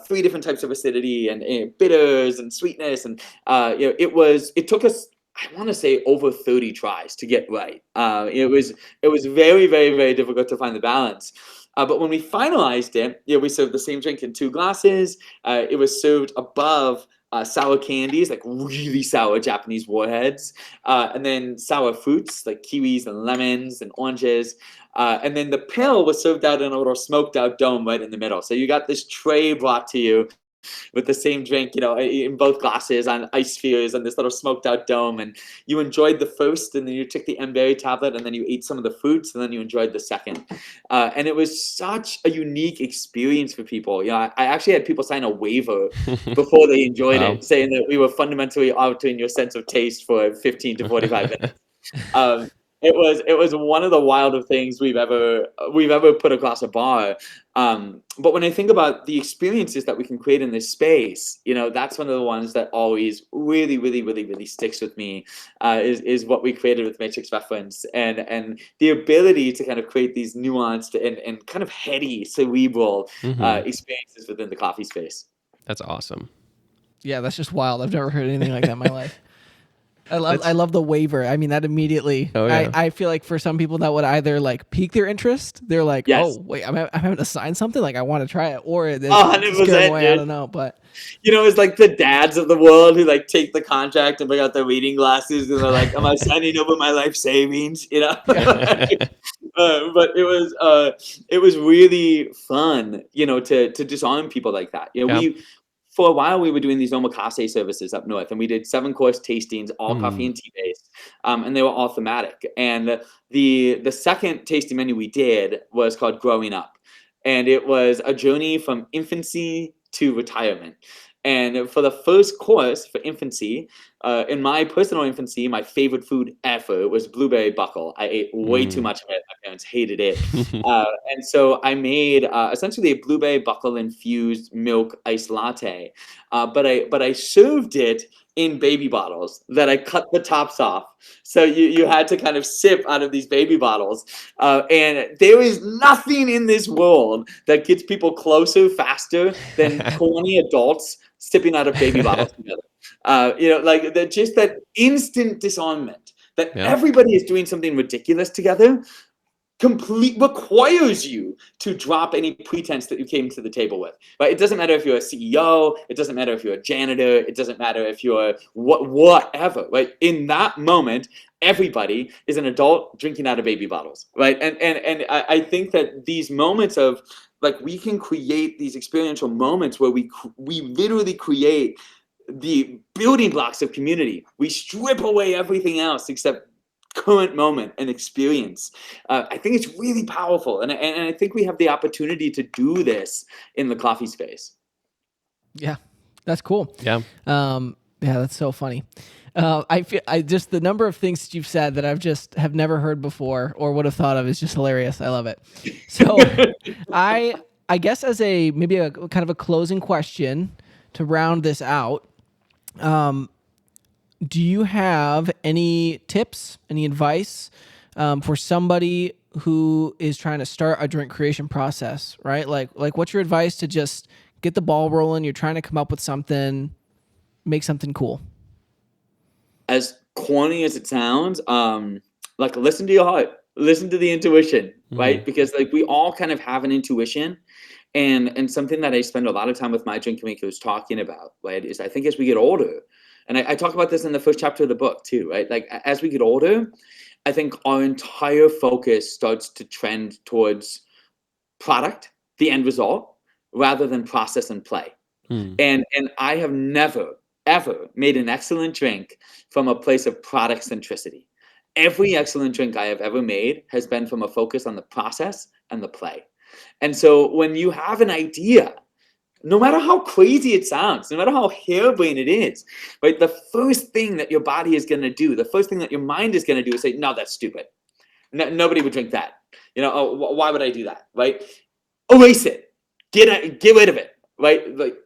3 different types of acidity and bitters and sweetness. And it took us, I want to say, over 30 tries to get right. It was very, very, very difficult to find the balance. But when we finalized it, we served the same drink in 2 glasses. It was served above sour candies, like really sour Japanese warheads, and then sour fruits like kiwis and lemons and oranges. And then the pill was served out in a little smoked out dome right in the middle. So you got this tray brought to you with the same drink, in both glasses on ice spheres and this little smoked out dome. And you enjoyed the first, and then you took the emberry tablet, and then you ate some of the fruits, and then you enjoyed the second. And it was such a unique experience for people. I actually had people sign a waiver before they enjoyed Wow. it, saying that we were fundamentally altering your sense of taste for 15 to 45 minutes. It was one of the wilder things we've ever put across a bar. But when I think about the experiences that we can create in this space, that's one of the ones that always really, really, really, really sticks with me. Is what we created with Matrix Reference, and the ability to kind of create these nuanced and kind of heady, cerebral experiences within the coffee space. That's awesome. Yeah, that's just wild. I've never heard anything like that in my life. I love the waiver. I mean, that immediately. Oh, yeah. I feel like for some people that would either like pique their interest. They're like, Yes. oh wait, I'm having to sign something. Like I want to try it, or it's 100%, scare them away. I dude. don't know, but It's like the dads of the world who like take the contract and bring out their reading glasses and they're like, "Am I signing over my life savings?" But it was really fun, to disarm people like that. Yeah. We for a while we were doing these omakase services up north, and we did 7-course tastings, all coffee and tea based, and they were all thematic. And the second tasting menu we did was called Growing Up, and it was a journey from infancy to retirement. And for the first course for infancy, in my personal infancy, my favorite food ever was blueberry buckle. I ate way too much of it. My parents hated it. And so I made essentially a blueberry buckle infused milk iced latte. But I served it in baby bottles that I cut the tops off. So you had to kind of sip out of these baby bottles. And there is nothing in this world that gets people closer faster than 20 adults sipping out of baby bottles together. Like just that instant disarmament that everybody is doing something ridiculous together requires you to drop any pretense that you came to the table with, right? It doesn't matter if you're a CEO, it doesn't matter if you're a janitor, it doesn't matter if you're whatever, right? In that moment, everybody is an adult drinking out of baby bottles, right? And I think that these moments of like, we can create these experiential moments where we literally create the building blocks of community. We strip away everything else except current moment and experience. I think it's really powerful, and I think we have the opportunity to do this in the coffee space. Yeah, that's cool. Yeah. Yeah, that's so funny. I feel just the number of things that you've said that I've just have never heard before or would have thought of is just hilarious. I love it. So I guess as maybe a kind of a closing question to round this out, do you have any tips, any advice for somebody who is trying to start a drink creation process, right? Like what's your advice to just get the ball rolling? You're trying to come up with something, make something cool. As corny as it sounds, like listen to your heart, listen to the intuition, right? Because like we all kind of have an intuition. And something that I spend a lot of time with my drink makers talking about, right, is I think as we get older, and I talk about this in the first chapter of the book too, right? Like as we get older, I think our entire focus starts to trend towards product, the end result, rather than process and play. And I have never, ever made an excellent drink from a place of product centricity. Every excellent drink I have ever made has been from a focus on the process and the play. And so when you have an idea, no matter how crazy it sounds, no matter how harebrained it is, right, the first thing that your body is going to do, the first thing that your mind is going to do is say, no, that's stupid. Nobody would drink that. Why would I do that, right? Erase it. Get rid of it, right? Like,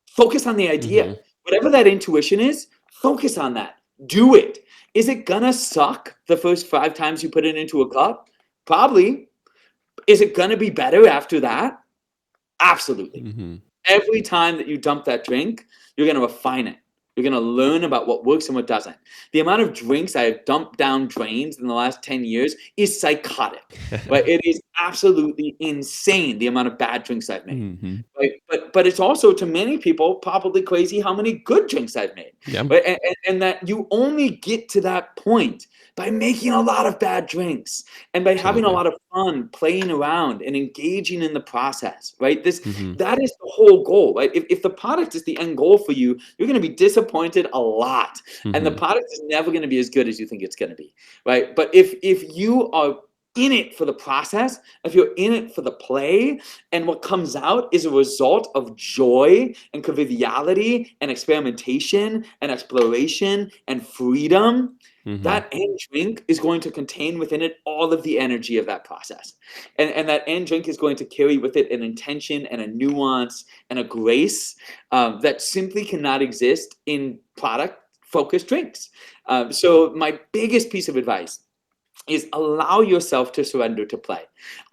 focus on the idea. Whatever that intuition is, focus on that. Do it. Is it going to suck the first 5 times you put it into a cup? Probably. Is it going to be better after that? Absolutely. Every time that you dump that drink, you're going to refine it. You're going to learn about what works and what doesn't. The amount of drinks I have dumped down drains in the last 10 years is psychotic. Right? It is absolutely insane, the amount of bad drinks I've made. Right? But it's also, to many people, probably crazy how many good drinks I've made. Right? And that you only get to that point by making a lot of bad drinks and by having a lot of fun playing around and engaging in the process, right? That is the whole goal, right? If the product is the end goal for you, you're going to be disappointed a lot. And the product is never going to be as good as you think it's going to be, right? But if you are in it for the process, if you're in it for the play, and what comes out is a result of joy and conviviality and experimentation and exploration and freedom, that end drink is going to contain within it all of the energy of that process. And that end drink is going to carry with it an intention and a nuance and a grace that simply cannot exist in product-focused drinks. So my biggest piece of advice is allow yourself to surrender to play.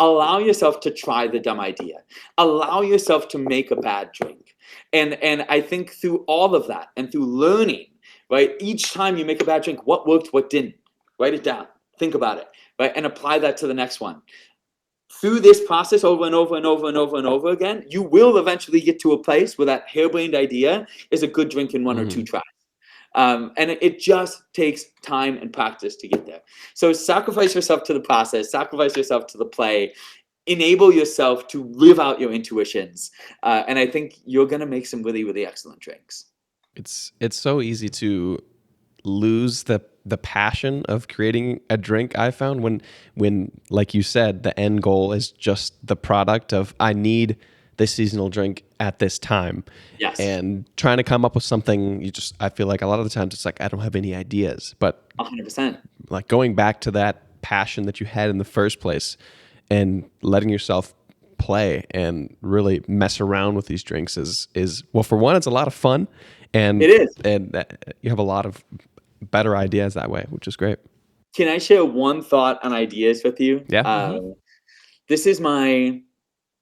Allow yourself to try the dumb idea. Allow yourself to make a bad drink. And I think through all of that and through learning, right, each time you make a bad drink, what worked, what didn't, write it down, think about it, right, and apply that to the next one. Through this process over and over and over and over and over again, you will eventually get to a place where that harebrained idea is a good drink in one or two tries. And it just takes time and practice to get there. So sacrifice yourself to the process, sacrifice yourself to the play, enable yourself to live out your intuitions. And I think you're going to make some really, really excellent drinks. It's so easy to lose the passion of creating a drink. I found when like you said, the end goal is just the product of I need this seasonal drink at this time. Yes. And trying to come up with something, I feel like a lot of the times it's like I don't have any ideas. But 100%. Like going back to that passion that you had in the first place and letting yourself play and really mess around with these drinks is well, for one, it's a lot of fun, and it is, and you have a lot of better ideas that way, which is great. Can I share one thought on ideas with you? Yeah. This is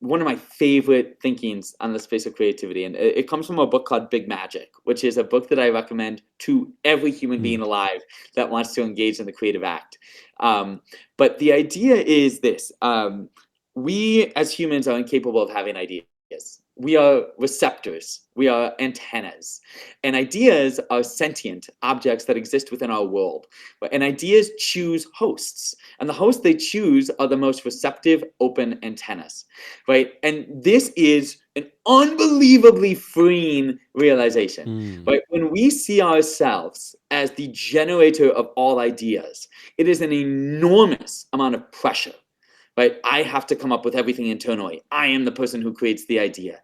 one of my favorite thinkings on the space of creativity, and it comes from a book called Big Magic, which is a book that I recommend to every human being alive that wants to engage in the creative act. But the idea is this: we as humans are incapable of having ideas. We are receptors. We are antennas. And ideas are sentient objects that exist within our world. And ideas choose hosts. And the hosts they choose are the most receptive, open antennas. Right? And this is an unbelievably freeing realization. Right? When we see ourselves as the generator of all ideas, it is an enormous amount of pressure. Right? I have to come up with everything internally. I am the person who creates the idea.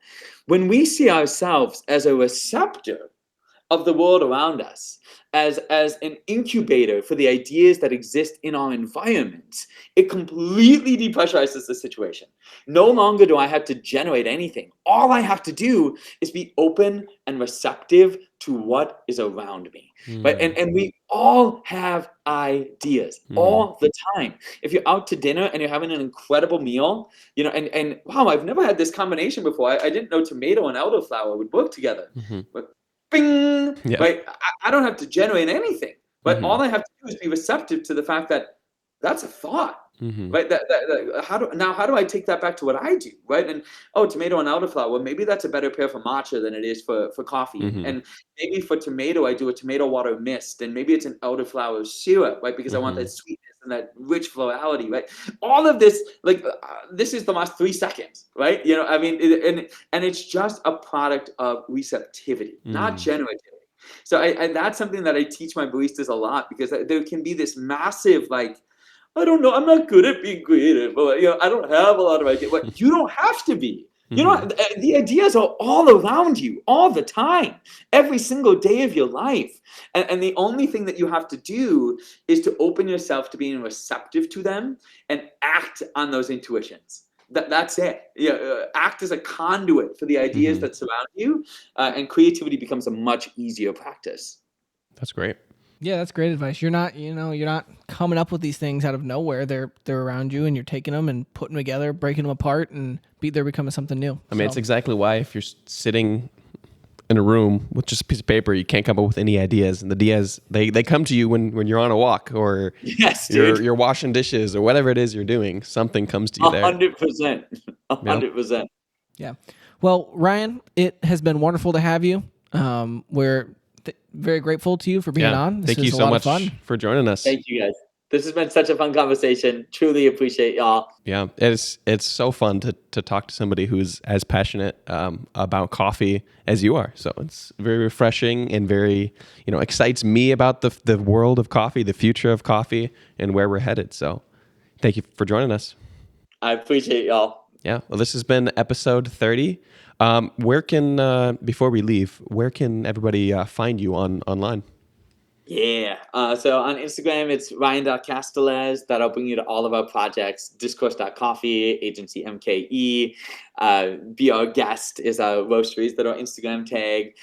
When we see ourselves as a receptor of the world around us, as an incubator for the ideas that exist in our environment, it completely depressurizes the situation. No longer do I have to generate anything. All I have to do is be open and receptive to what is around me. Right? And we all have ideas all the time. If you're out to dinner and you're having an incredible meal, and wow, I've never had this combination before. I didn't know tomato and elderflower would work together. But bing, Yeah. right? I don't have to generate anything, but all I have to do is be receptive to the fact that that's a thought. Right? How do I take that back to what I do? Right? And tomato and elderflower. Well, maybe that's a better pair for matcha than it is for coffee. And maybe for tomato, I do a tomato water mist, and maybe it's an elderflower syrup, right? Because I want that sweetness and that rich florality, right? All of this, this is the last 3 seconds, right? I mean, and it's just a product of receptivity, not generativity. So that's something that I teach my baristas a lot, because there can be this massive, I don't know, I'm not good at being creative. I don't have a lot of ideas. But you don't have to be. The ideas are all around you all the time, every single day of your life. And the only thing that you have to do is to open yourself to being receptive to them and act on those intuitions. That's it. Act as a conduit for the ideas that surround you, and creativity becomes a much easier practice. That's great. Yeah, that's great advice. You're not coming up with these things out of nowhere. They're around you, and you're taking them and putting them together, breaking them apart, and they're becoming something new. I mean, it's exactly why if you're sitting in a room with just a piece of paper, you can't come up with any ideas. And the ideas, they come to you when you're on a walk, or you're washing dishes, or whatever it is you're doing. Something comes to you there. 100%. 100%. Yeah. Well, Ryan, it has been wonderful to have you. We're very grateful to you for being on. Thank you so much for joining us. Thank you, guys. This has been such a fun conversation. Truly appreciate y'all. Yeah, it's so fun to talk to somebody who's as passionate about coffee as you are. So it's very refreshing and very, excites me about the world of coffee, the future of coffee, and where we're headed. So thank you for joining us. I appreciate y'all. Yeah. Well, this has been episode 30. Where can, before we leave, where can everybody find you online? Yeah. So on Instagram, it's Ryan.Castelaz. That'll bring you to all of our projects. Discourse.Coffee, Agency MKE. Be Our Guest is our roasteries that are Instagram tag.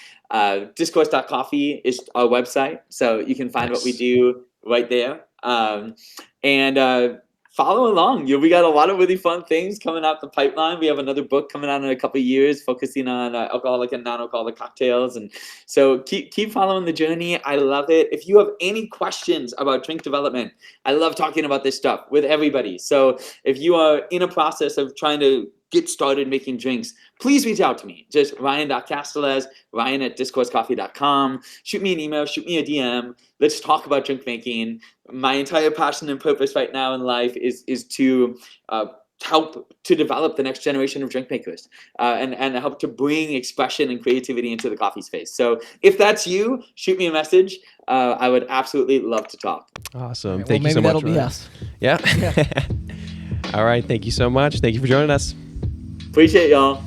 Discourse.Coffee is our website. So you can find what we do right there. And follow along. We got a lot of really fun things coming out the pipeline. We have another book coming out in a couple of years focusing on alcoholic and non-alcoholic cocktails. And so keep following the journey. I love it. If you have any questions about drink development, I love talking about this stuff with everybody. So if you are in a process of trying to get started making drinks, please reach out to me. Just Ryan.Castelaz, Ryan@discoursecoffee.com. Shoot me an email, shoot me a DM. Let's talk about drink making. My entire passion and purpose right now in life is to help to develop the next generation of drink makers and help to bring expression and creativity into the coffee space. So if that's you, shoot me a message. I would absolutely love to talk. Awesome. Right, Thank you so much. Maybe that'll be us. Yeah. All right. Thank you so much. Thank you for joining us. Appreciate y'all.